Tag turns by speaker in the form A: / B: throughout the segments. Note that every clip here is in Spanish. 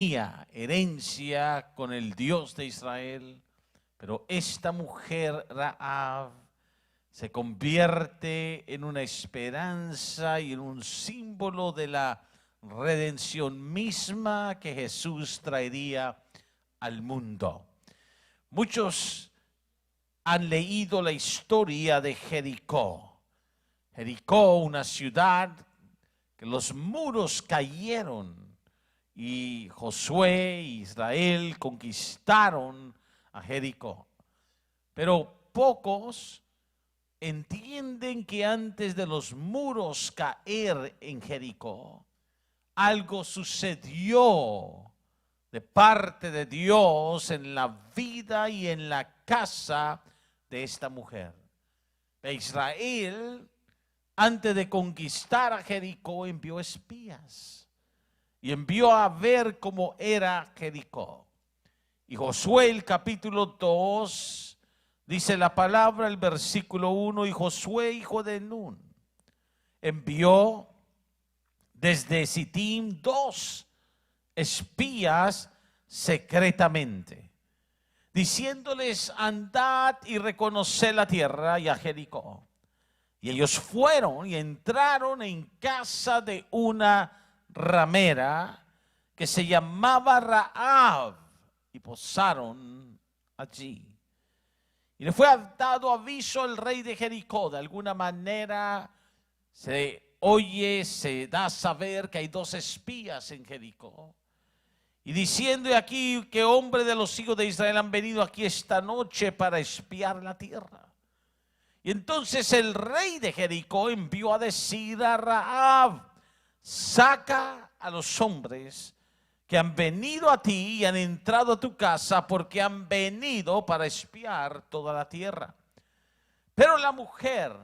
A: herencia con el Dios de Israel, pero esta mujer Rahab se convierte en una esperanza y en un símbolo de la redención misma que Jesús traería al mundo. Muchos han leído la historia de Jericó. Jericó, una ciudad que los muros cayeron y Josué e Israel conquistaron a Jericó. Pero pocos entienden que antes de los muros caer en Jericó, algo sucedió de parte de Dios en la vida y en la casa de esta mujer. Israel, antes de conquistar a Jericó, envió espías y envió a ver cómo era Jericó. Y Josué, el capítulo 2, dice la palabra, el versículo 1, y Josué, hijo de Nun, envió desde Sittim 2 espías secretamente, diciéndoles: andad y reconoced la tierra y a Jericó. Y ellos fueron y entraron en casa de una ramera que se llamaba Rahab y posaron allí. Y le fue dado aviso al rey de Jericó. De alguna manera se da a saber que hay 2 espías en Jericó. Y diciendo aquí que hombres de los hijos de Israel han venido aquí esta noche para espiar la tierra. Y entonces el rey de Jericó envió a decir a Rahab: saca a los hombres que han venido a ti y han entrado a tu casa, porque han venido para espiar toda la tierra. Pero la mujer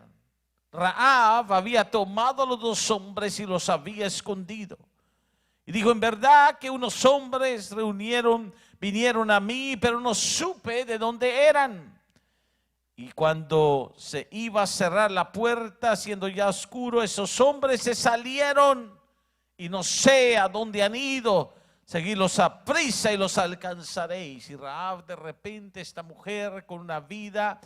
A: Rahab había tomado a los 2 hombres y los había escondido. Y dijo: en verdad que unos hombres vinieron a mí, pero no supe de dónde eran. Y cuando se iba a cerrar la puerta, siendo ya oscuro, esos hombres se salieron y no sé a dónde han ido. Seguidlos a prisa y los alcanzaréis. Y Rahab, de repente, esta mujer con una vida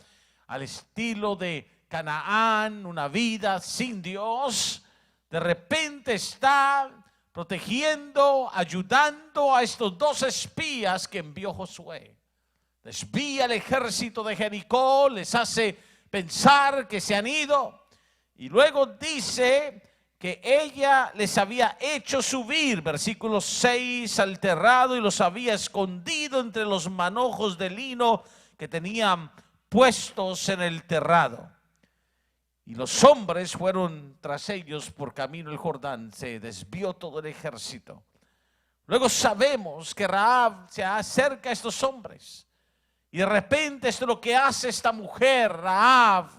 A: al estilo de Canaán, una vida sin Dios, de repente está protegiendo, ayudando a estos 2 espías que envió Josué. Desvía el ejército de Jericó, les hace pensar que se han ido, y luego dice que ella les había hecho subir, versículo 6, al terrado, y los había escondido entre los manojos de lino que tenían puestos en el terrado. Y los hombres fueron tras ellos por camino del Jordán. Se desvió todo el ejército. Luego sabemos que Rahab se acerca a estos hombres. Y de repente esto es lo que hace esta mujer, Rahab,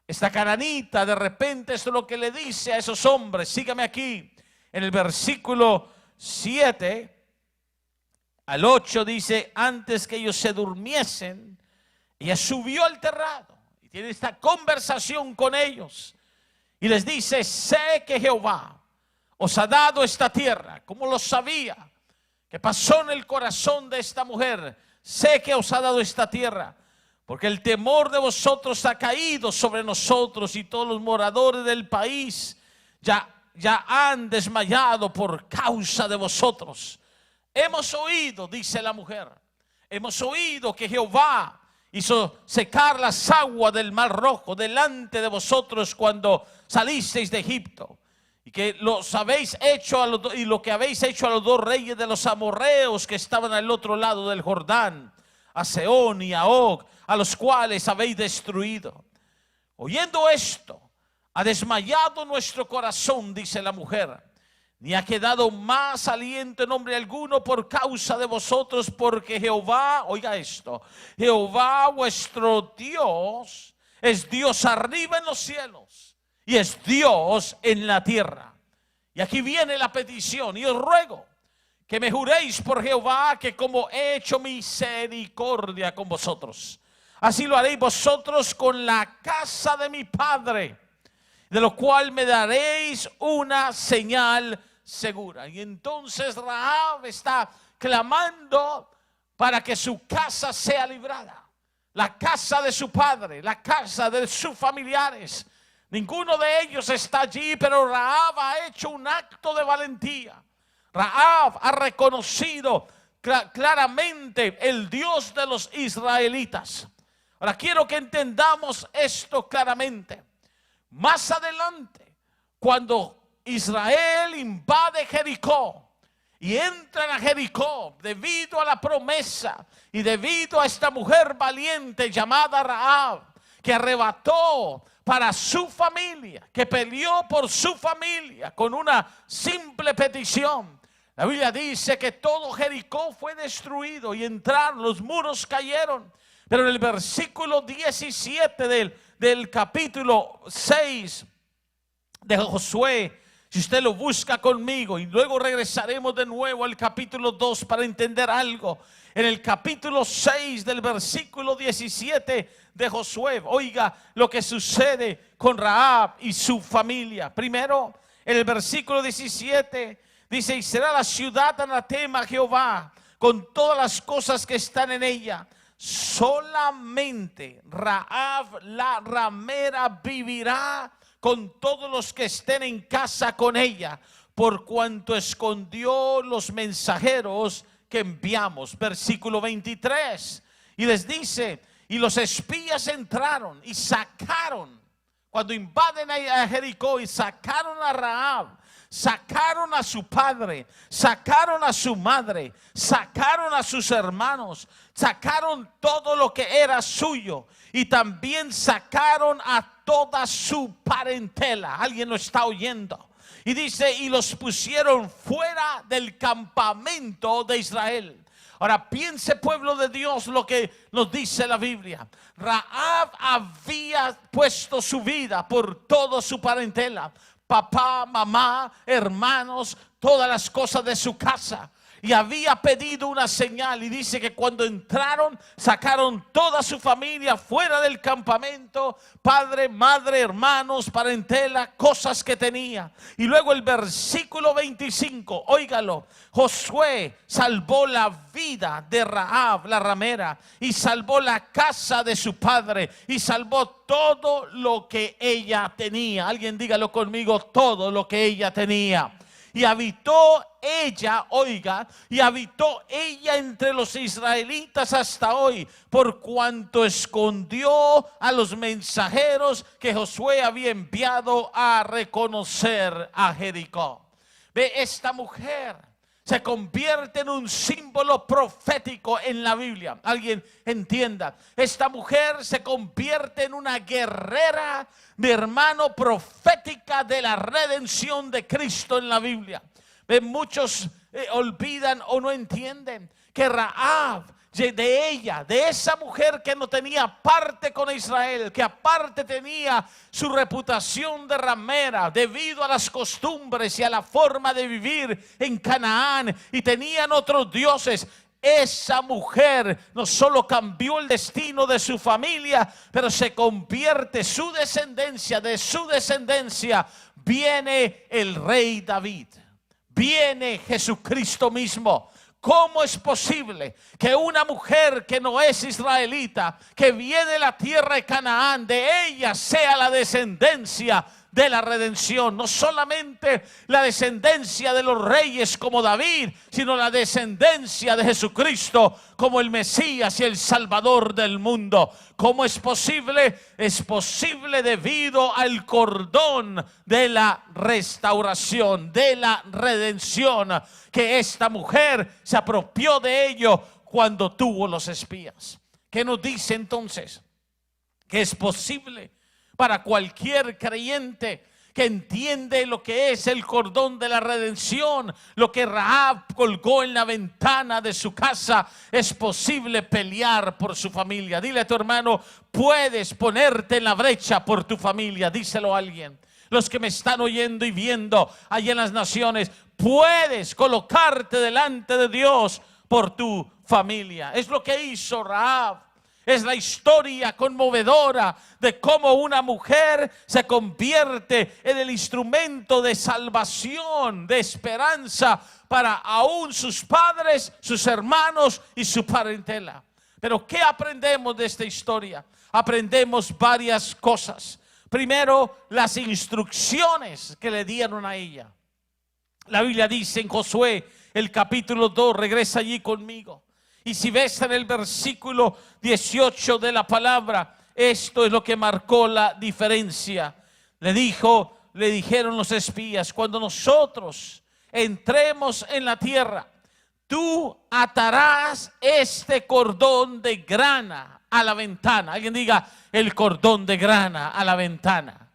A: esta cananita. De repente esto es lo que le dice a esos hombres. Sígame aquí, en el versículo 7 al 8 dice: antes que ellos se durmiesen, ella subió al terrado y tiene esta conversación con ellos. Y les dice: sé que Jehová os ha dado esta tierra. ¿Cómo lo sabía? ¿Qué pasó en el corazón de esta mujer? Sé que os ha dado esta tierra, porque el temor de vosotros ha caído sobre nosotros, y todos los moradores del país ya han desmayado por causa de vosotros. Hemos oído, dice la mujer, hemos oído que Jehová hizo secar las aguas del Mar Rojo delante de vosotros cuando salisteis de Egipto. Y que los habéis hecho y lo que habéis hecho a los 2 reyes de los amorreos que estaban al otro lado del Jordán, a Sehón y a Og, a los cuales habéis destruido. Oyendo esto, ha desmayado nuestro corazón, dice la mujer, ni ha quedado más aliento en hombre alguno por causa de vosotros, porque Jehová, oiga esto, Jehová vuestro Dios es Dios arriba en los cielos y es Dios en la tierra. Y aquí viene la petición: y os ruego que me juréis por Jehová que como he hecho misericordia con vosotros, así lo haréis vosotros con la casa de mi padre, de lo cual me daréis una señal segura. Y entonces Rahab está clamando para que su casa sea librada. La casa de su padre, la casa de sus familiares. Ninguno de ellos está allí, pero Rahab ha hecho un acto de valentía. Rahab ha reconocido claramente el Dios de los israelitas. Ahora quiero que entendamos esto claramente. Más adelante, cuando Israel invade Jericó y entran a Jericó debido a la promesa y debido a esta mujer valiente llamada Rahab, que arrebató para su familia, que peleó por su familia con una simple petición. La Biblia dice que todo Jericó fue destruido y entraron, los muros cayeron. Pero en el versículo 17 del capítulo 6 de Josué, si usted lo busca conmigo, y luego regresaremos de nuevo al capítulo 2 para entender algo. En el capítulo 6 del versículo 17 de Josué, oiga lo que sucede con Rahab y su familia. Primero, en el versículo 17 dice: y será la ciudad anatema a Jehová con todas las cosas que están en ella. Solamente Rahab la ramera vivirá con todos los que estén en casa con ella, por cuanto escondió los mensajeros que enviamos. Versículo 23. Y les dice: y los espías entraron y sacaron, cuando invaden a Jericó, y sacaron a Rahab, sacaron a su padre, sacaron a su madre, sacaron a sus hermanos, sacaron todo lo que era suyo, y también sacaron a toda su parentela. ¿Alguien lo está oyendo? Y dice: y los pusieron fuera del campamento de Israel. Ahora piense, pueblo de Dios, lo que nos dice la Biblia. Rahab había puesto su vida por toda su parentela, papá, mamá, hermanos, todas las cosas de su casa. Y había pedido una señal, y dice que cuando entraron, sacaron toda su familia fuera del campamento, padre, madre, hermanos, parentela, cosas que tenía. Y luego el versículo 25, óigalo: Josué salvó la vida de Rahab, la ramera, y salvó la casa de su padre, y salvó todo lo que ella tenía. Alguien dígalo conmigo: todo lo que ella tenía. Y habitó ella, oiga, y habitó ella entre los israelitas hasta hoy, por cuanto escondió a los mensajeros que Josué había enviado a reconocer a Jericó. Ve, esta mujer se convierte en un símbolo profético en la Biblia. Alguien entienda, esta mujer se convierte en una guerrera, mi hermano, profética de la redención de Cristo en la Biblia. Muchos olvidan o no entienden que Rahab, de esa mujer que no tenía parte con Israel, que aparte tenía su reputación de ramera debido a las costumbres y a la forma de vivir en Canaán, y tenían otros dioses. Esa mujer no solo cambió el destino de su familia, pero se convierte, su descendencia, de su descendencia viene el rey David, viene Jesucristo mismo. ¿Cómo es posible que una mujer que no es israelita, que viene de la tierra de Canaán, de ella sea la descendencia de la redención? No solamente la descendencia de los reyes como David, sino la descendencia de Jesucristo como el Mesías y el Salvador del mundo. ¿Cómo es posible? Es posible debido al cordón de la restauración, de la redención, que esta mujer se apropió de ello cuando tuvo los espías. ¿Qué nos dice entonces? Que es posible para cualquier creyente que entiende lo que es el cordón de la redención, lo que Rahab colgó en la ventana de su casa. Es posible pelear por su familia. Dile a tu hermano: puedes ponerte en la brecha por tu familia. Díselo a alguien. Los que me están oyendo y viendo allá en las naciones, puedes colocarte delante de Dios por tu familia. Es lo que hizo Rahab. Es la historia conmovedora de cómo una mujer se convierte en el instrumento de salvación, de esperanza para aún sus padres, sus hermanos y su parentela. Pero ¿qué aprendemos de esta historia? Aprendemos varias cosas. Primero, las instrucciones que le dieron a ella. La Biblia dice en Josué, el capítulo 2, regresa allí conmigo. Y si ves en el versículo 18 de la palabra, esto es lo que marcó la diferencia. Le dijeron los espías: cuando nosotros entremos en la tierra, tú atarás este cordón de grana a la ventana. Alguien diga: el cordón de grana a la ventana.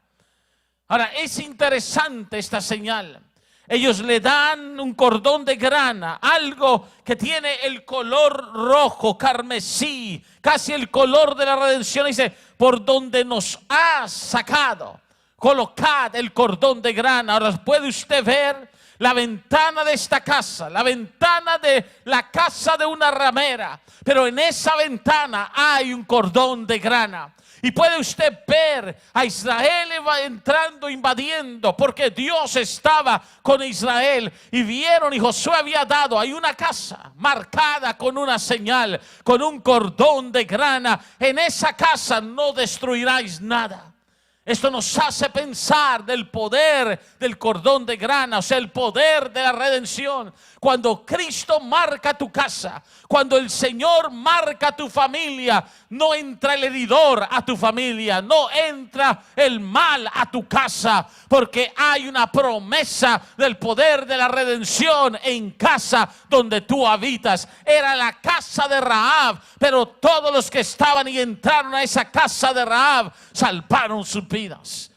A: Ahora, es interesante esta señal. Ellos le dan un cordón de grana, algo que tiene el color rojo, carmesí, casi el color de la redención. Dice: por donde nos has sacado, colocad el cordón de grana. Ahora puede usted ver la ventana de esta casa, la ventana de la casa de una ramera, pero en esa ventana hay un cordón de grana. Y puede usted ver a Israel entrando, invadiendo, porque Dios estaba con Israel. Y vieron, y Josué había dado, hay una casa marcada con una señal, con un cordón de grana. En esa casa no destruiráis nada. Esto nos hace pensar del poder del cordón de grana, o sea, el poder de la redención. Cuando Cristo marca tu casa, cuando el Señor marca tu familia, no entra el heridor a tu familia, no entra el mal a tu casa, porque hay una promesa del poder de la redención en casa donde tú habitas. Era la casa de Rahab, pero todos los que estaban y entraron a esa casa de Rahab salvaron sus vidas.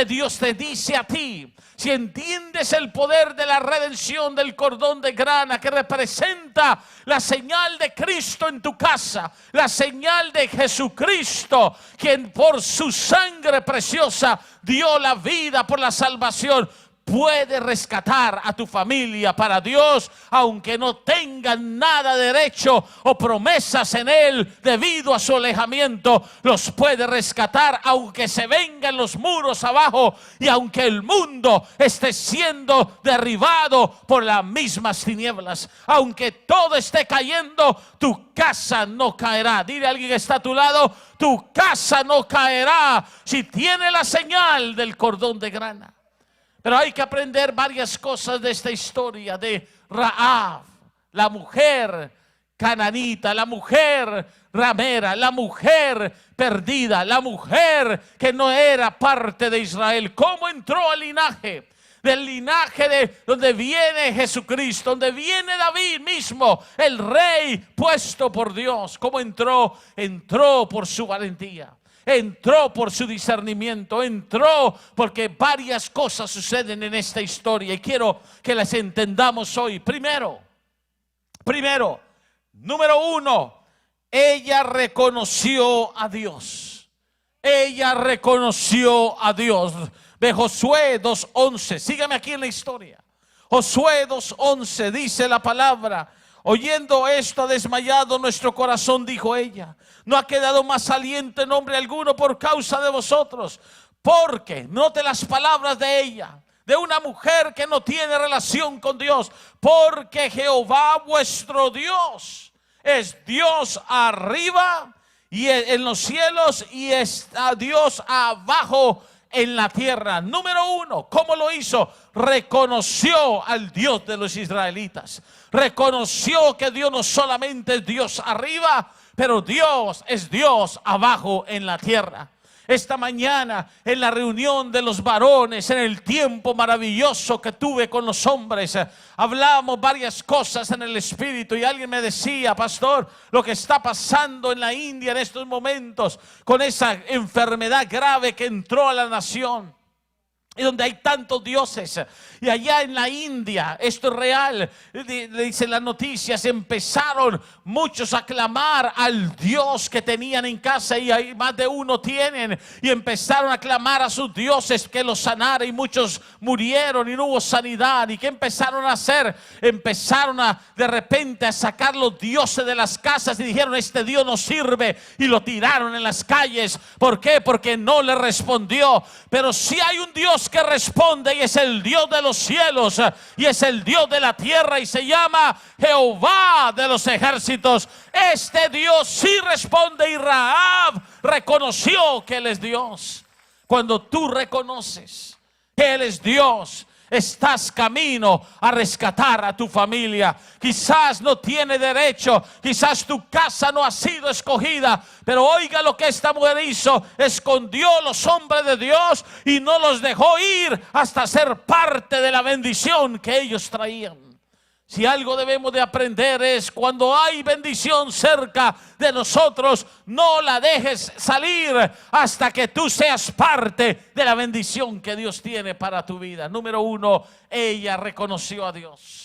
A: Dios te dice a ti, si entiendes el poder de la redención del cordón de grana, que representa la señal de Cristo en tu casa, la señal de Jesucristo, quien por su sangre preciosa dio la vida por la salvación, puede rescatar a tu familia para Dios, aunque no tengan nada de derecho o promesas en él debido a su alejamiento. Los puede rescatar aunque se vengan los muros abajo y aunque el mundo esté siendo derribado por las mismas tinieblas. Aunque todo esté cayendo, tu casa no caerá. Dile a alguien que está a tu lado: tu casa no caerá si tiene la señal del cordón de grana. Pero hay que aprender varias cosas de esta historia de Rahab, la mujer cananita, la mujer ramera, la mujer perdida, la mujer que no era parte de Israel. ¿Cómo entró al linaje? Del linaje de donde viene Jesucristo, donde viene David mismo, el rey puesto por Dios. ¿Cómo entró? Entró por su valentía. Entró por su discernimiento, entró porque varias cosas suceden en esta historia y quiero que las entendamos hoy. Primero, número uno, ella reconoció a Dios. Ella reconoció a Dios. De Josué 2:11, sígame aquí en la historia. Josué 2:11 dice la palabra: oyendo esto ha desmayado nuestro corazón, dijo ella. No ha quedado más aliento en hombre alguno por causa de vosotros. Porque, note las palabras de ella, de una mujer que no tiene relación con Dios. Porque Jehová vuestro Dios es Dios arriba y en los cielos, y está Dios abajo en la tierra. Número uno, ¿cómo lo hizo? Reconoció al Dios de los israelitas. Reconoció que Dios no solamente es Dios arriba, pero Dios es Dios abajo en la tierra. Esta mañana en la reunión de los varones, en el tiempo maravilloso que tuve con los hombres, hablamos varias cosas en el espíritu y alguien me decía: pastor, lo que está pasando en la India en estos momentos con esa enfermedad grave que entró a la nación. y donde hay tantos dioses. Y allá en la India, esto es real, le dicen las noticias, empezaron muchos a clamar al Dios que tenían en casa, y ahí más de uno tienen, y empezaron a clamar a sus dioses que los sanara, y muchos murieron y no hubo sanidad. ¿Y qué empezaron a hacer? Empezaron de repente a sacar los dioses de las casas y dijeron: este Dios no sirve, y lo tiraron en las calles. ¿Por qué? Porque no le respondió. Pero si hay un Dios que responde, y es el Dios de los cielos, y es el Dios de la tierra, y se llama Jehová de los ejércitos. Este Dios sí responde, y Rahab reconoció que Él es Dios. Cuando tú reconoces que Él es Dios, estás camino a rescatar a tu familia. Quizás no tiene derecho, quizás tu casa no ha sido escogida, pero oiga lo que esta mujer hizo: escondió a los hombres de Dios y no los dejó ir hasta ser parte de la bendición que ellos traían. Si algo debemos de aprender es: cuando hay bendición cerca de nosotros, no la dejes salir hasta que tú seas parte de la bendición que Dios tiene para tu vida. Número 1, ella reconoció a Dios.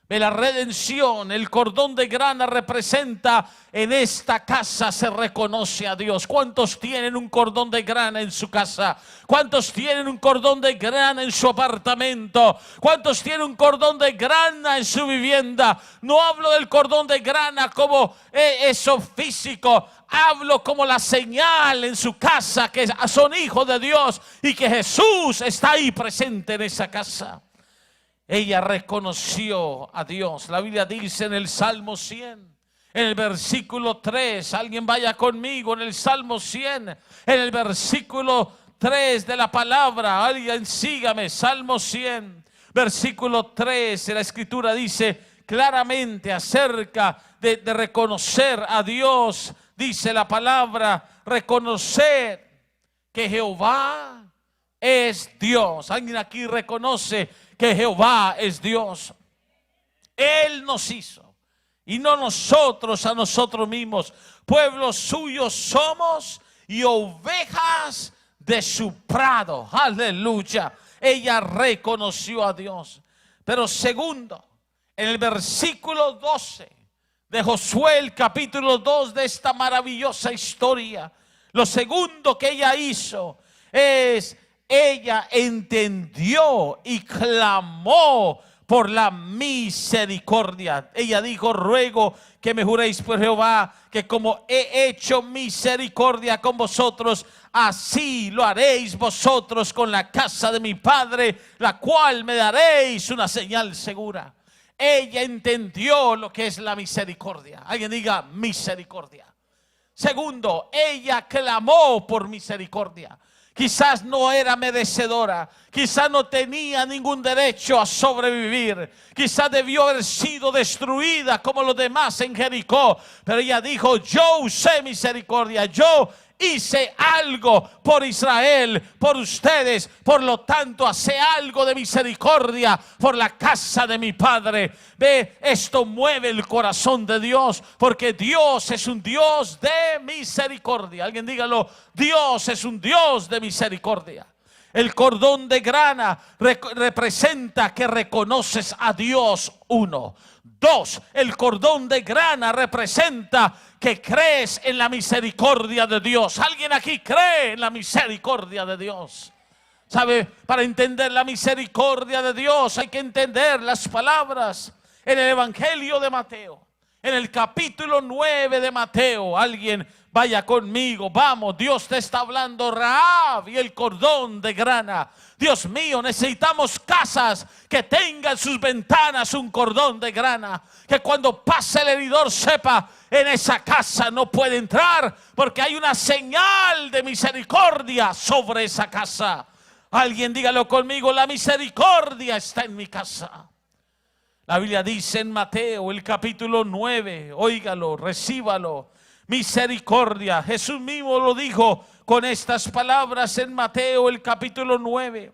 A: De la redención, el cordón de grana representa: en esta casa se reconoce a Dios. ¿Cuántos tienen un cordón de grana en su casa? ¿Cuántos tienen un cordón de grana en su apartamento? ¿Cuántos tienen un cordón de grana en su vivienda? No hablo del cordón de grana como eso físico. Hablo como la señal en su casa que son hijos de Dios y que Jesús está ahí presente en esa casa. Ella reconoció a Dios. La Biblia dice en el Salmo 100, en el versículo 3, alguien vaya conmigo, en el Salmo 100, en el versículo 3 de la palabra, alguien sígame, Salmo 100, versículo 3, la escritura dice claramente acerca de reconocer a Dios. Dice la palabra: reconocer que Jehová es Dios. ¿Alguien aquí reconoce que Jehová es Dios? Él nos hizo y no nosotros a nosotros mismos. Pueblo suyo somos y ovejas de su prado. Aleluya. Ella reconoció a Dios. Pero segundo, en el versículo 12 de Josué, el capítulo 2 de esta maravillosa historia, lo segundo que ella hizo es: ella entendió y clamó por la misericordia. Ella dijo: ruego que me juréis por Jehová, que como he hecho misericordia con vosotros, así lo haréis vosotros con la casa de mi padre, la cual me daréis una señal segura. Ella entendió lo que es la misericordia. Alguien diga: misericordia. Segundo, ella clamó por misericordia. Quizás no era merecedora, quizás no tenía ningún derecho a sobrevivir, quizás debió haber sido destruida como los demás en Jericó, pero ella dijo: yo usé misericordia, yo hice algo por Israel, por ustedes, por lo tanto hace algo de misericordia por la casa de mi padre. Ve, esto mueve el corazón de Dios, porque Dios es un Dios de misericordia. Alguien dígalo: Dios es un Dios de misericordia. El cordón de grana representa que reconoces a Dios. 1. 2. El cordón de grana representa que crees en la misericordia de Dios. ¿Alguien aquí cree en la misericordia de Dios? ¿Sabe? Para entender la misericordia de Dios hay que entender las palabras en el Evangelio de Mateo. En el capítulo 9 de Mateo, alguien vaya conmigo, vamos, Dios te está hablando. Rahab y el cordón de grana. Dios mío, necesitamos casas que tengan sus ventanas un cordón de grana, que cuando pase el heridor sepa: en esa casa no puede entrar, porque hay una señal de misericordia sobre esa casa. Alguien dígalo conmigo: la misericordia está en mi casa. La Biblia dice en Mateo, el capítulo 9, óigalo, recíbalo: misericordia. Jesús mismo lo dijo con estas palabras en Mateo, el capítulo 9,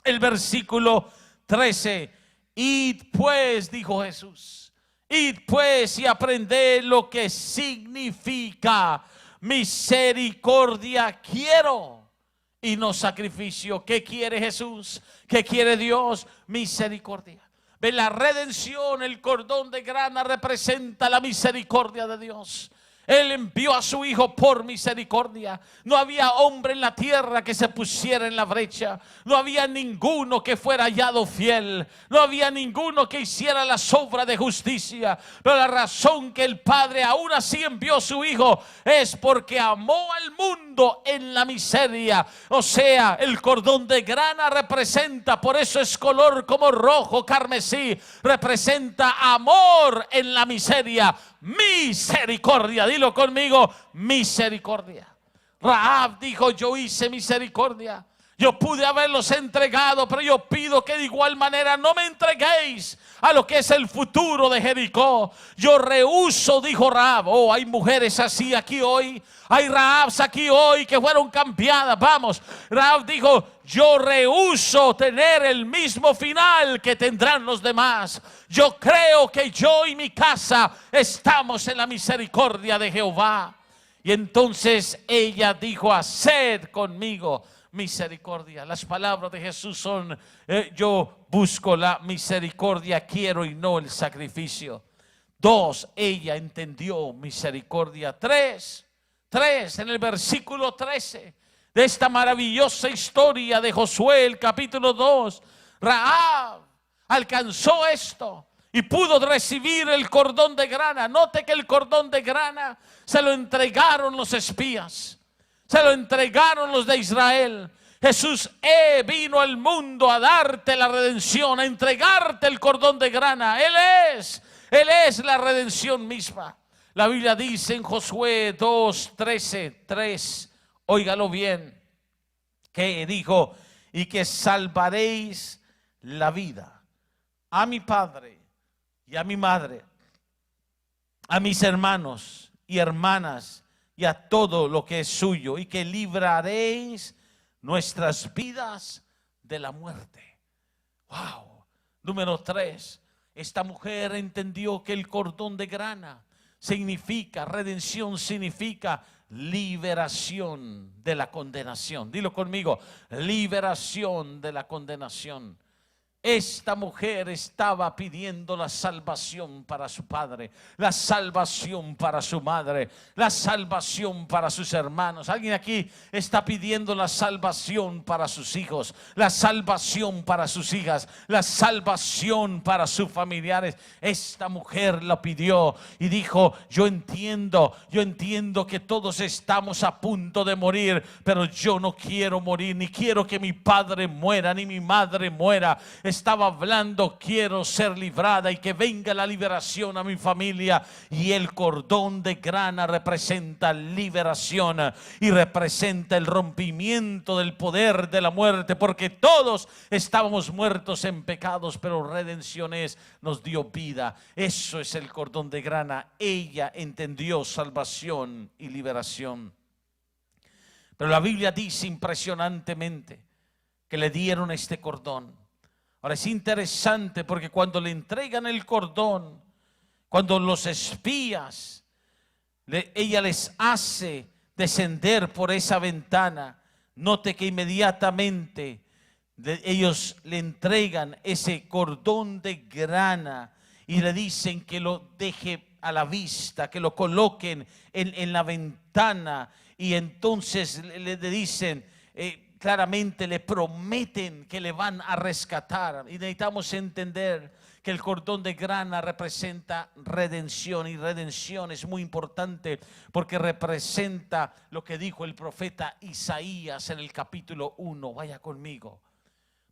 A: el versículo 13. Id pues, dijo Jesús, id pues y aprended lo que significa misericordia quiero y no sacrificio. ¿Qué quiere Jesús? ¿Qué quiere Dios? Misericordia. Ve, la redención, el cordón de grana representa la misericordia de Dios. Él envió a su Hijo por misericordia. No había hombre en la tierra que se pusiera en la brecha. No había ninguno que fuera hallado fiel. No había ninguno que hiciera las obras de justicia. Pero la razón que el Padre aún así envió a su Hijo es porque amó al mundo en la miseria. O sea, el cordón de grana representa, por eso es color como rojo carmesí, representa amor en la miseria. Misericordia, dilo conmigo, misericordia. Rahab dijo: yo hice misericordia. Yo pude haberlos entregado, pero yo pido que de igual manera no me entreguéis a lo que es el futuro de Jericó. Yo rehúso, dijo Rahab. Oh, hay mujeres así aquí hoy. Hay Rahabs aquí hoy que fueron cambiadas. Vamos, Rahab dijo: yo rehúso tener el mismo final que tendrán los demás. Yo creo que yo y mi casa estamos en la misericordia de Jehová. Y entonces ella dijo: haced conmigo misericordia. Las palabras de Jesús son: yo busco la misericordia, quiero y no el sacrificio. 2, ella entendió misericordia. 3, en el versículo 13 de esta maravillosa historia de Josué, el capítulo 2, Rahab alcanzó esto y pudo recibir el cordón de grana. Note que el cordón de grana se lo entregaron los espías, se lo entregaron los de Israel. Jesús vino al mundo a darte la redención, a entregarte el cordón de grana. Él es la redención misma. La Biblia dice en Josué 2:13, óigalo bien, que dijo: y que salvaréis la vida a mi padre y a mi madre, a mis hermanos y hermanas y a todo lo que es suyo, y que libraréis nuestras vidas de la muerte. Wow. Número 3, esta mujer entendió que el cordón de grana significa, redención significa liberación de la condenación. Dilo conmigo: liberación de la condenación. Esta mujer estaba pidiendo la salvación para su padre, la salvación para su madre, la salvación para sus hermanos. Alguien aquí está pidiendo la salvación para sus hijos, la salvación para sus hijas, la salvación para sus familiares. Esta mujer lo pidió y dijo: yo entiendo que todos estamos a punto de morir, pero yo no quiero morir, ni quiero que mi padre muera, ni mi madre muera. Estaba hablando: quiero ser librada y que venga la liberación a mi familia. Y el cordón de grana representa liberación y representa el rompimiento del poder de la muerte, porque todos estábamos muertos en pecados, pero redención nos dio vida. Eso es el cordón de grana. Ella entendió salvación y liberación. Pero la Biblia dice impresionantemente que le dieron este cordón. Ahora es interesante porque cuando le entregan el cordón, cuando los espías, ella les hace descender por esa ventana, note que inmediatamente ellos le entregan ese cordón de grana y le dicen que lo deje a la vista, que lo coloquen en la ventana. Y entonces le dicen, claramente le prometen que le van a rescatar. Y necesitamos entender que el cordón de grana representa redención, y redención es muy importante porque representa lo que dijo el profeta Isaías en el capítulo 1. Vaya conmigo.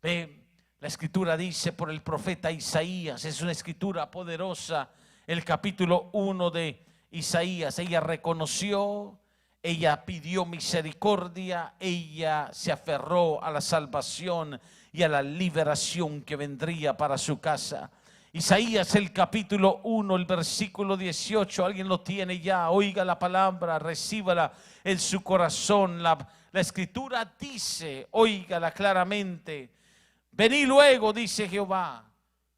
A: La escritura dice por el profeta Isaías, es una escritura poderosa, el capítulo 1 de Isaías. Ella reconoció, ella pidió misericordia, ella se aferró a la salvación y a la liberación que vendría para su casa. Isaías, el capítulo 1, el versículo 18, alguien lo tiene ya, oiga la palabra, recíbala en su corazón. La escritura dice, óigala claramente: venid luego, dice Jehová,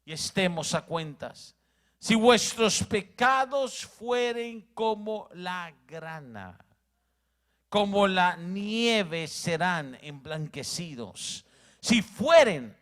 A: y estemos a cuentas. Si vuestros pecados fueren como la grana, como la nieve serán emblanquecidos. Si fueren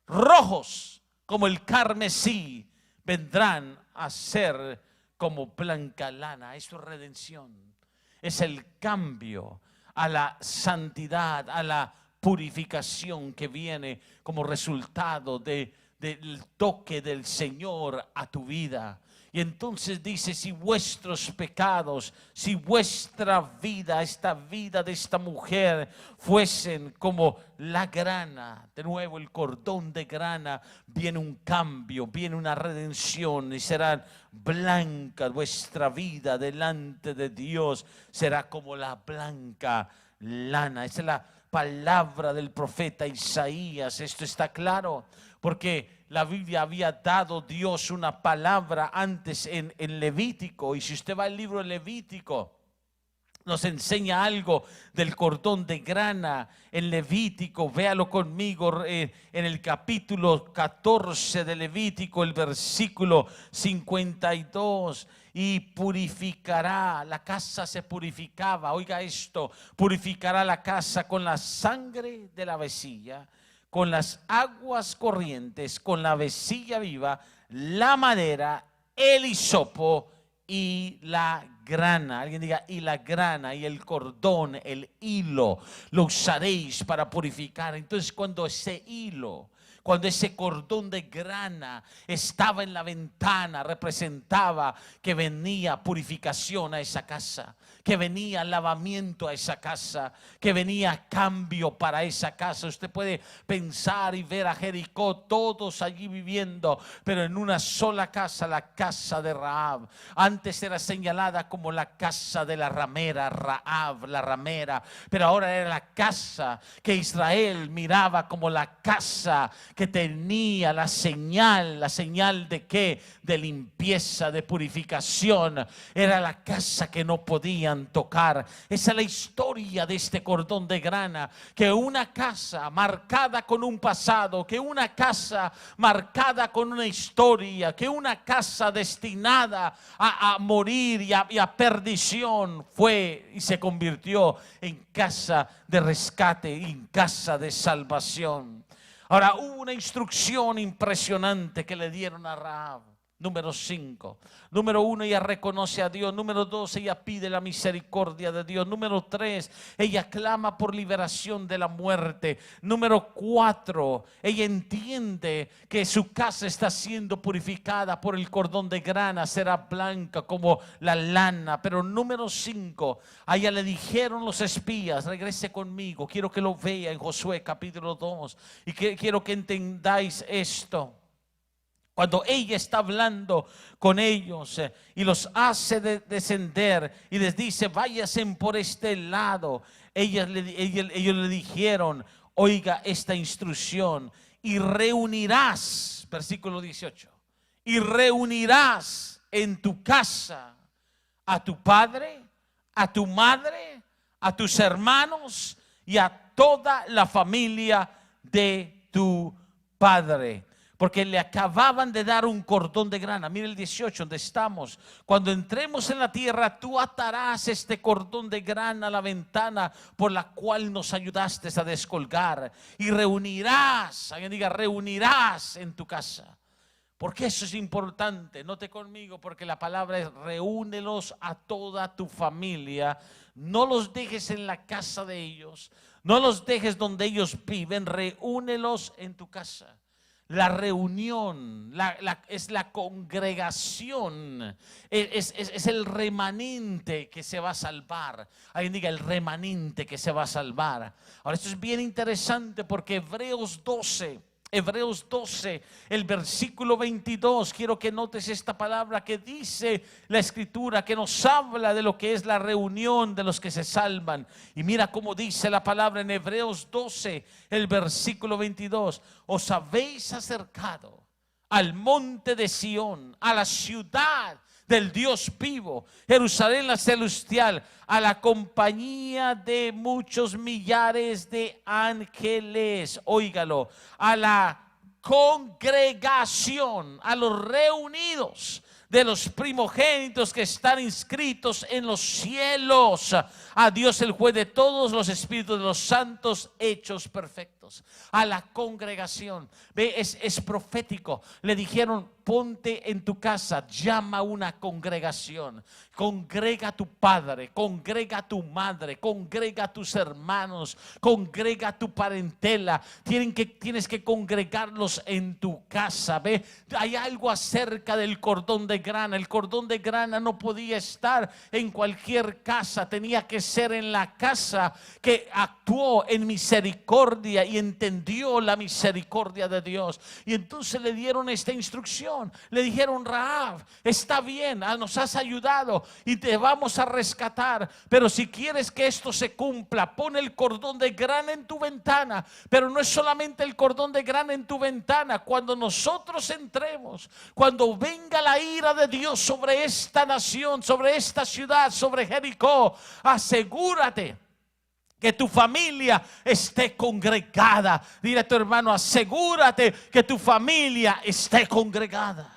A: rojos como el carmesí, vendrán a ser como blanca lana. Eso es redención. Es el cambio a la santidad, a la purificación que viene como resultado del toque del Señor a tu vida. Y entonces dice, si vuestros pecados, si vuestra vida, esta vida de esta mujer fuesen como la grana, de nuevo el cordón de grana, viene un cambio, viene una redención y será blanca vuestra vida delante de Dios, será como la blanca lana. Esa es la palabra del profeta Isaías. Esto está claro porque la Biblia había dado Dios una palabra antes en Levítico, y si usted va al libro de Levítico nos enseña algo del cordón de grana en Levítico. Véalo conmigo en el capítulo 14 de Levítico, el versículo 52. Y purificará, la casa se purificaba, oiga esto, purificará la casa con la sangre de la vecilla, con las aguas corrientes, con la vecilla viva, la madera, el hisopo y la grana. Alguien diga, y la grana, y el cordón, el hilo, lo usaréis para purificar. Entonces cuando ese hilo, cuando ese cordón de grana estaba en la ventana, representaba que venía purificación a esa casa, que venía lavamiento a esa casa, que venía cambio para esa casa. Usted puede pensar y ver a Jericó, todos allí viviendo, pero en una sola casa, la casa de Rahab. Antes era señalada como la casa de la ramera, Rahab, la ramera, pero ahora era la casa que Israel miraba como la casa que tenía la señal de qué, de limpieza, de purificación. Era la casa que no podían tocar. Esa es la historia de este cordón de grana, que una casa marcada con un pasado, que una casa marcada con una historia, que una casa destinada a morir y a perdición, fue y se convirtió en casa de rescate, en casa de salvación. Ahora, hubo una instrucción impresionante que le dieron a Rahab. Número 5. Número 1, ella reconoce a Dios. Número 2, ella pide la misericordia de Dios. Número 3, ella clama por liberación de la muerte. Número 4, ella entiende que su casa está siendo purificada por el cordón de grana, será blanca como la lana. Pero número 5, a ella le dijeron los espías, regrese conmigo, quiero que lo vea en Josué capítulo 2, y quiero que entendáis esto. Cuando ella está hablando con ellos y los hace descender y les dice, váyanse por este lado, ellos le dijeron, oiga esta instrucción, y reunirás, versículo 18, y reunirás en tu casa a tu padre, a tu madre, a tus hermanos y a toda la familia de tu padre. Porque le acababan de dar un cordón de grana. Mire el 18 donde estamos. Cuando entremos en la tierra, tú atarás este cordón de grana a la ventana por la cual nos ayudaste a descolgar. Y reunirás, alguien diga, reunirás en tu casa. Porque eso es importante. Note conmigo, porque la palabra es reúnelos a toda tu familia. No los dejes en la casa de ellos. No los dejes donde ellos viven. Reúnelos en tu casa. La reunión es la congregación, es el remanente que se va a salvar. Alguien diga, el remanente que se va a salvar. Ahora esto es bien interesante porque Hebreos 12, el versículo 22, quiero que notes esta palabra que dice la escritura, que nos habla de lo que es la reunión de los que se salvan. Y mira cómo dice la palabra en Hebreos 12, el versículo 22. Os habéis acercado al monte de Sión, a la ciudad del Dios vivo, Jerusalén la celestial, a la compañía de muchos millares de ángeles, óigalo, a la congregación, a los reunidos de los primogénitos que están inscritos en los cielos, a Dios el juez de todos los espíritus de los santos hechos perfectos. A la congregación, ve, es profético. Le dijeron: ponte en tu casa, llama a una congregación, congrega a tu padre, congrega a tu madre, congrega a tus hermanos, congrega a tu parentela. Tienes que congregarlos en tu casa. Ve, hay algo acerca del cordón de grana. El cordón de grana no podía estar en cualquier casa, tenía que ser en la casa que actuó en misericordia y entendió la misericordia de Dios. Y entonces le dieron esta instrucción. Le dijeron: Rahab, está bien, nos has ayudado y te vamos a rescatar, pero si quieres que esto se cumpla, pon el cordón de grana en tu ventana. Pero no es solamente el cordón de grana en tu ventana. Cuando nosotros entremos, cuando venga la ira de Dios sobre esta nación, sobre esta ciudad, sobre Jericó, asegúrate que tu familia esté congregada. Dile a tu hermano: asegúrate que tu familia esté congregada.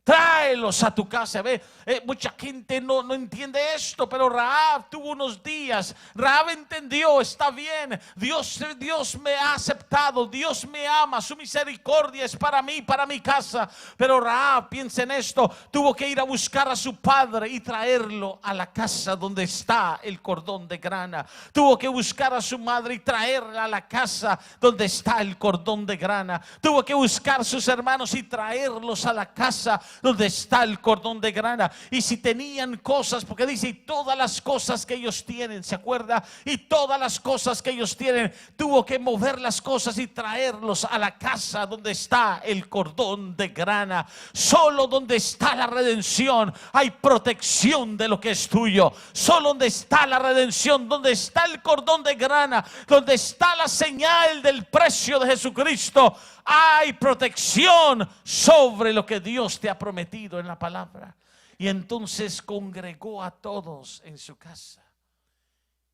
A: Tráelos a tu casa. Ve, mucha gente no entiende esto, pero Rahab tuvo unos días. Rahab entendió: está bien, Dios me ha aceptado, Dios me ama, su misericordia es para mí, para mi casa. Pero Rahab, piensa en esto, tuvo que ir a buscar a su padre y traerlo a la casa donde está el cordón de grana. Tuvo que buscar a su madre y traerla a la casa donde está el cordón de grana. Tuvo que buscar a sus hermanos y traerlos a la casa donde está el cordón de grana. Y si tenían cosas, porque dice: y todas las cosas que ellos tienen, ¿se acuerda? Y todas las cosas que ellos tienen, tuvo que mover las cosas y traerlos a la casa donde está el cordón de grana. Solo donde está la redención hay protección de lo que es tuyo. Solo donde está la redención, donde está el cordón de grana, donde está la señal del precio de Jesucristo, hay protección sobre lo que Dios te ha prometido en la palabra. Y entonces congregó a todos en su casa.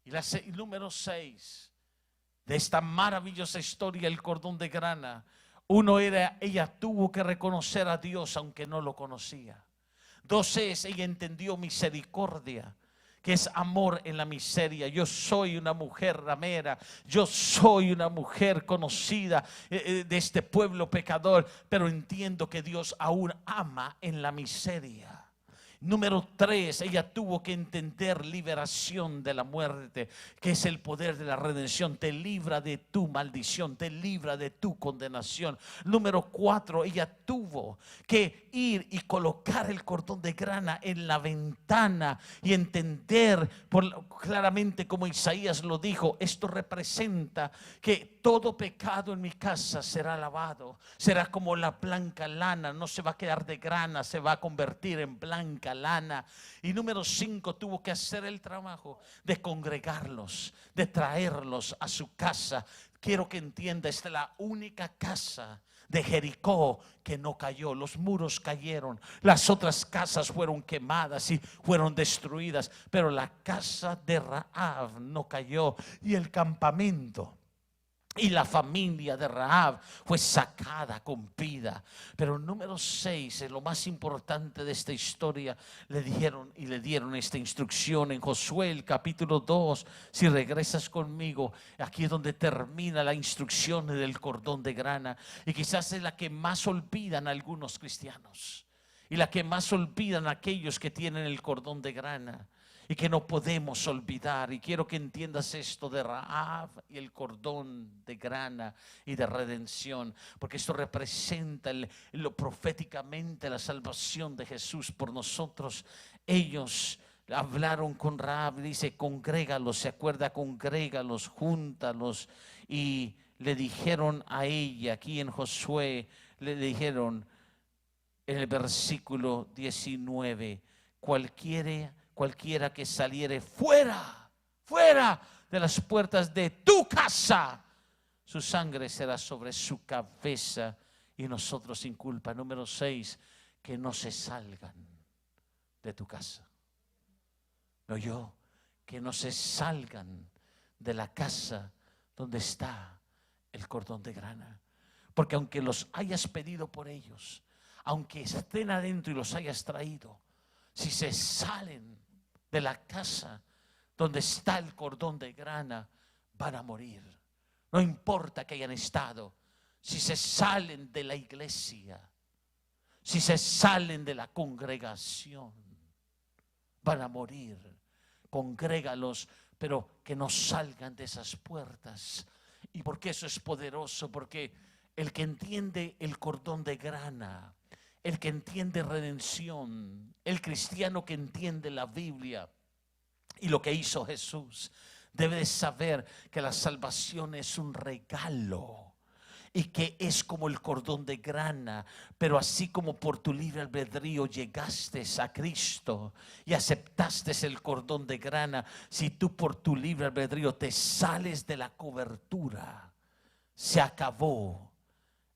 A: Y número 6 de esta maravillosa historia, el cordón de grana. Uno era: ella tuvo que reconocer a Dios aunque no lo conocía. 2 es: ella entendió misericordia, que es amor en la miseria. Yo soy una mujer ramera, yo soy una mujer conocida de este pueblo pecador, pero entiendo que Dios aún ama en la miseria. Número 3, ella tuvo que entender liberación de la muerte, que es el poder de la redención. Te libra de tu maldición, te libra de tu condenación. Número 4, ella tuvo que ir y colocar el cordón de grana en la ventana y entender claramente, como Isaías lo dijo: esto representa que todo pecado en mi casa será lavado, será como la blanca lana, no se va a quedar de grana, se va a convertir en blanca lana. Y número 5, tuvo que hacer el trabajo de congregarlos, de traerlos a su casa. Quiero que entienda, esta es la única casa de Jericó que no cayó. Los muros cayeron, las otras casas fueron quemadas y fueron destruidas, pero la casa de Rahab no cayó. Y el campamento y la familia de Rahab fue sacada con vida. Pero número 6 es lo más importante de esta historia. Le dieron esta instrucción en Josué, el capítulo 2. Si regresas conmigo, aquí es donde termina la instrucción del cordón de grana. Y quizás es la que más olvidan algunos cristianos, y la que más olvidan aquellos que tienen el cordón de grana, y que no podemos olvidar. Y quiero que entiendas esto de Rahab y el cordón de grana y de redención, porque esto representa proféticamente la salvación de Jesús por nosotros. Ellos hablaron con Rahab, dice: congrégalos, se acuerda, congrégalos, júntalos. Y le dijeron a ella, aquí en Josué, le dijeron en el versículo 19: cualquiera que saliere fuera de las puertas de tu casa, su sangre será sobre su cabeza y nosotros sin culpa. Número 6, que no se salgan de tu casa. No, que no se salgan de la casa donde está el cordón de grana. Porque aunque los hayas pedido por ellos, aunque estén adentro y los hayas traído, si se salen de la casa donde está el cordón de grana, van a morir. No importa que hayan estado, si se salen de la iglesia, si se salen de la congregación, van a morir. Congrégalos, pero que no salgan de esas puertas. ¿Y por qué eso es poderoso? Porque el que entiende el cordón de grana, el que entiende redención, el cristiano que entiende la Biblia y lo que hizo Jesús, debe de saber que la salvación es un regalo y que es como el cordón de grana. Pero así como por tu libre albedrío llegaste a Cristo y aceptaste el cordón de grana, si tú por tu libre albedrío te sales de la cobertura, se acabó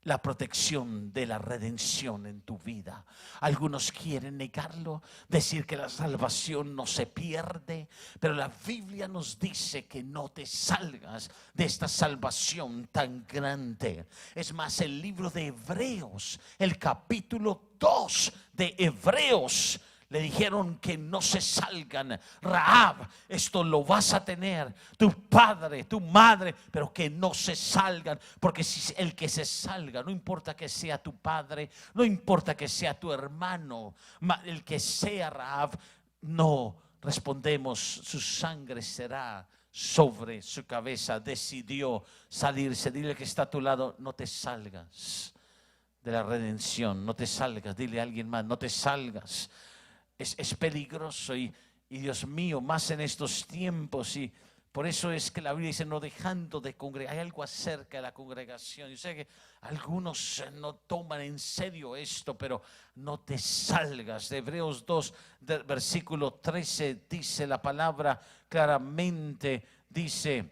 A: la protección de la redención en tu vida. Algunos quieren negarlo, decir que la salvación no se pierde, pero la Biblia nos dice que no te salgas de esta salvación tan grande. Es más, el libro de Hebreos, el capítulo 2 de Hebreos, le dijeron que no se salgan. Rahab, esto lo vas a tener, tu padre, tu madre, pero que no se salgan. Porque si el que se salga, no importa que sea tu padre, no importa que sea tu hermano, el que sea Rahab, no respondemos, su sangre será sobre su cabeza. Decidió salirse. Dile que está a tu lado, no te salgas de la redención, no te salgas. Dile a alguien más, no te salgas. Es peligroso y Dios mío, más en estos tiempos. Y por eso es que la Biblia dice, no dejando de congregar. Hay algo acerca de la congregación. Yo sé que algunos no toman en serio esto, pero no te salgas. De Hebreos 2, versículo 13, dice la palabra claramente, dice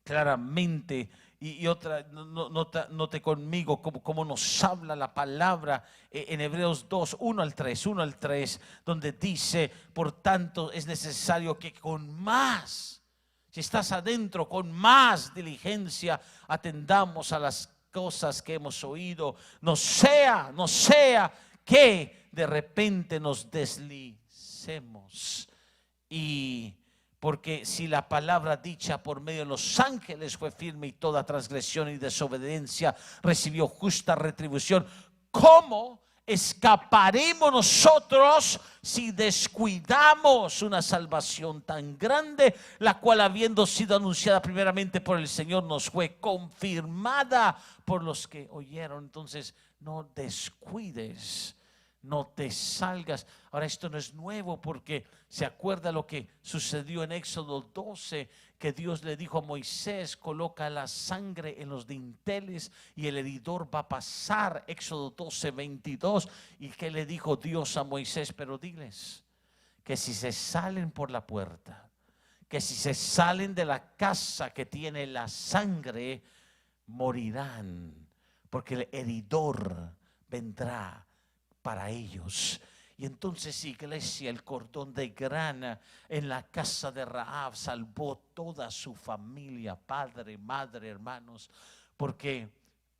A: claramente. Y otra, note conmigo cómo nos habla la palabra en Hebreos 2, 1 al 3, donde dice, por tanto es necesario que con más, si estás adentro, con más diligencia atendamos a las cosas que hemos oído, no sea que de repente nos deslicemos. Y porque si la palabra dicha por medio de los ángeles fue firme y toda transgresión y desobediencia recibió justa retribución, ¿cómo escaparemos nosotros si descuidamos una salvación tan grande, la cual habiendo sido anunciada primeramente por el Señor nos fue confirmada por los que oyeron? Entonces no descuides, no te salgas. Ahora, esto no es nuevo, porque se acuerda lo que sucedió en Éxodo 12, que Dios le dijo a Moisés, coloca la sangre en los dinteles y el heridor va a pasar. Éxodo 12, 22. Y que le dijo Dios a Moisés, pero diles que si se salen por la puerta, que si se salen de la casa que tiene la sangre, morirán, porque el heridor vendrá para ellos. Y entonces, iglesia, el cordón de grana en la casa de Rahab salvó toda su familia, padre, madre, hermanos, porque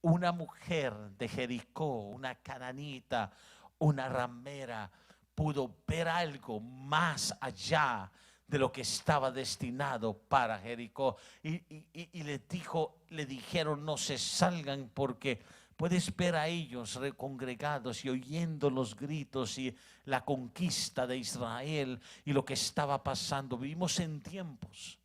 A: una mujer de Jericó, una cananita, una ramera, pudo ver algo más allá de lo que estaba destinado para Jericó. Y le dijeron, no se salgan, porque puedes ver a ellos recongregados y oyendo los gritos y la conquista de Israel y lo que estaba pasando. Vivimos en tiempos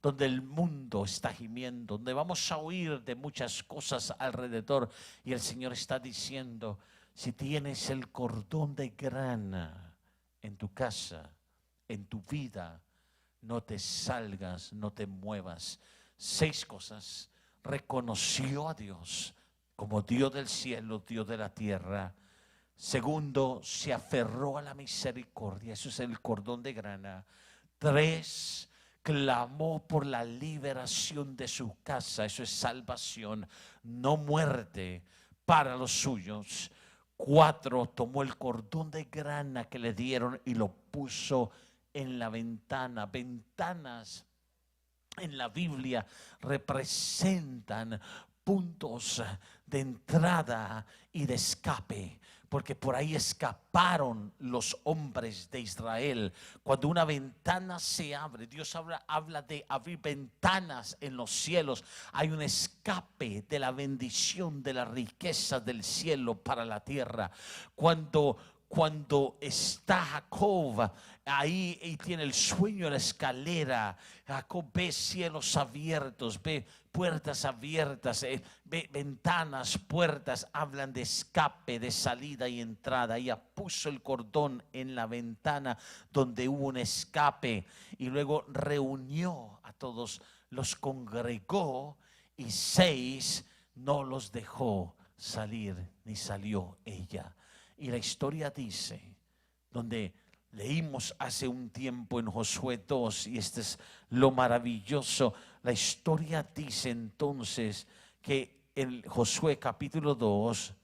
A: donde el mundo está gimiendo, donde vamos a oír de muchas cosas alrededor, y el Señor está diciendo, si tienes el cordón de grana en tu casa, en tu vida, no te salgas, no te muevas. 6 cosas. Reconoció a Dios como Dios del cielo, Dios de la tierra. Segundo, se aferró a la misericordia. Eso es el cordón de grana. 3, clamó por la liberación de su casa. Eso es salvación, no muerte para los suyos. 4, tomó el cordón de grana que le dieron y lo puso en la ventana. Ventanas en la Biblia representan puntos de entrada y de escape, porque por ahí escaparon los hombres de Israel. Cuando una ventana se abre, Dios habla de abrir ventanas en los cielos. Hay un escape de la bendición, de la riqueza del cielo para la tierra. Cuando está Jacob ahí y tiene el sueño en la escalera, Jacob ve cielos abiertos, ve puertas abiertas, ve ventanas, puertas, hablan de escape, de salida y entrada. Ella puso el cordón en la ventana donde hubo un escape y luego reunió a todos, los congregó y 6 no los dejó salir, ni salió ella. Y la historia dice, donde leímos hace un tiempo en Josué 2, y este es lo maravilloso, la historia dice entonces que en Josué capítulo 2,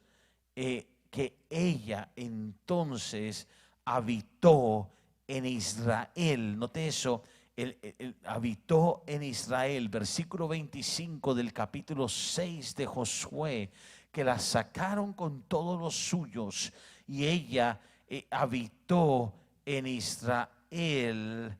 A: que ella entonces habitó en Israel. Note eso, habitó en Israel, versículo 25 del capítulo 6 de Josué, que la sacaron con todos los suyos y ella habitó en Israel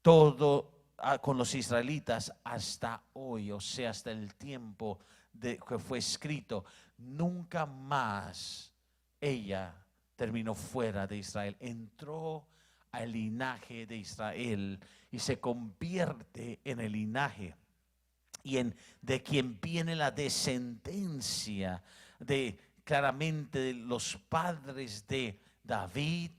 A: con los israelitas hasta hoy, o sea, hasta el tiempo que fue escrito. Nunca más ella terminó fuera de Israel, entró al linaje de Israel y se convierte en el linaje y de quien viene la descendencia claramente de los padres de David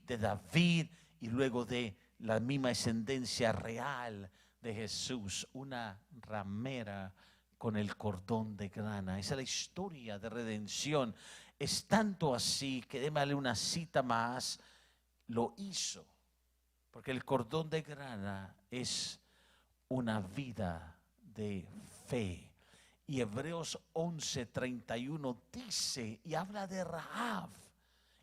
A: y luego de la misma descendencia real de Jesús, una ramera con el cordón de grana. Esa es la historia de redención. Es tanto así que, démosle una cita más, lo hizo, porque el cordón de grana es una vida de fe. Y Hebreos 11:31 dice y habla de Rahab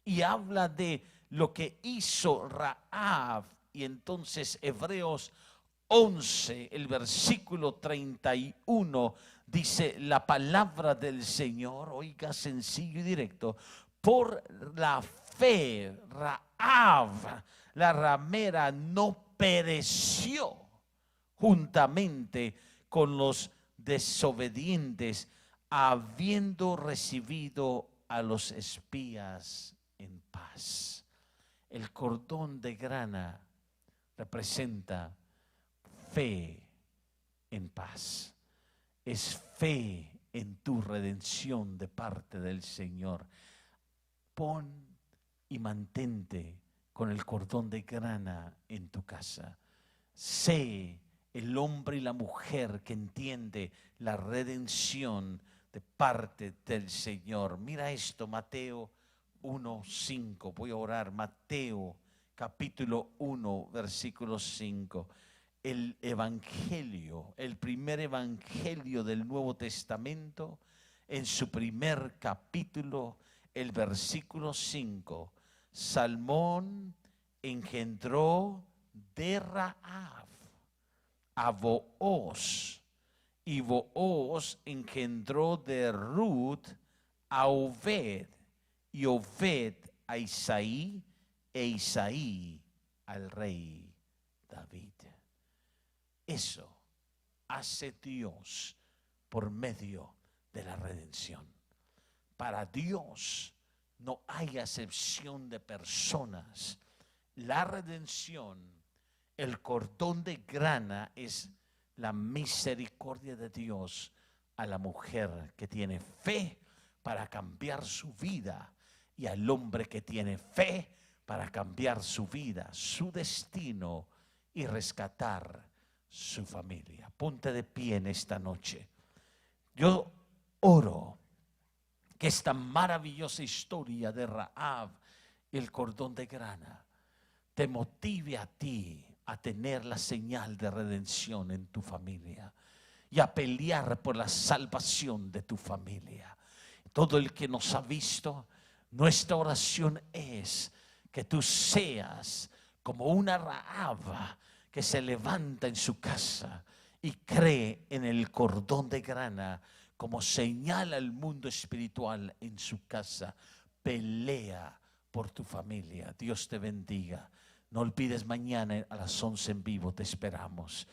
A: y habla de lo que hizo Rahab. Y entonces Hebreos 11, el versículo 31 dice la palabra del Señor, oiga, sencillo y directo: por la fe Rahab, la ramera, no pereció juntamente con los desobedientes, habiendo recibido a los espías en paz. El cordón de grana representa fe en paz. Es fe en tu redención de parte del Señor. Pon y mantente con el cordón de grana en tu casa. Sé el hombre y la mujer que entiende la redención de parte del Señor. Mira esto, Mateo 1:5. Voy a orar. Mateo capítulo 1, versículo 5. El evangelio, el primer evangelio del Nuevo Testamento, en su primer capítulo, el versículo 5. Salmón engendró de Rahab a Booz, y Booz engendró de Ruth a Obed, y Obed a Isaí, e Isaí al rey David. Eso hace Dios por medio de la redención. Para Dios no hay acepción de personas. La redención, el cordón de grana, es la misericordia de Dios a la mujer que tiene fe para cambiar su vida y al hombre que tiene fe para cambiar su vida, su destino y rescatar su familia. Ponte de pie en esta noche. Yo oro que esta maravillosa historia de Rahab, el cordón de grana, te motive a ti a tener la señal de redención en tu familia y a pelear por la salvación de tu familia. Todo el que nos ha visto, nuestra oración es que tú seas como una Rahab que se levanta en su casa y cree en el cordón de grana como señala el mundo espiritual en su casa. Pelea por tu familia. Dios te bendiga. No olvides, mañana a las 11 en vivo te esperamos.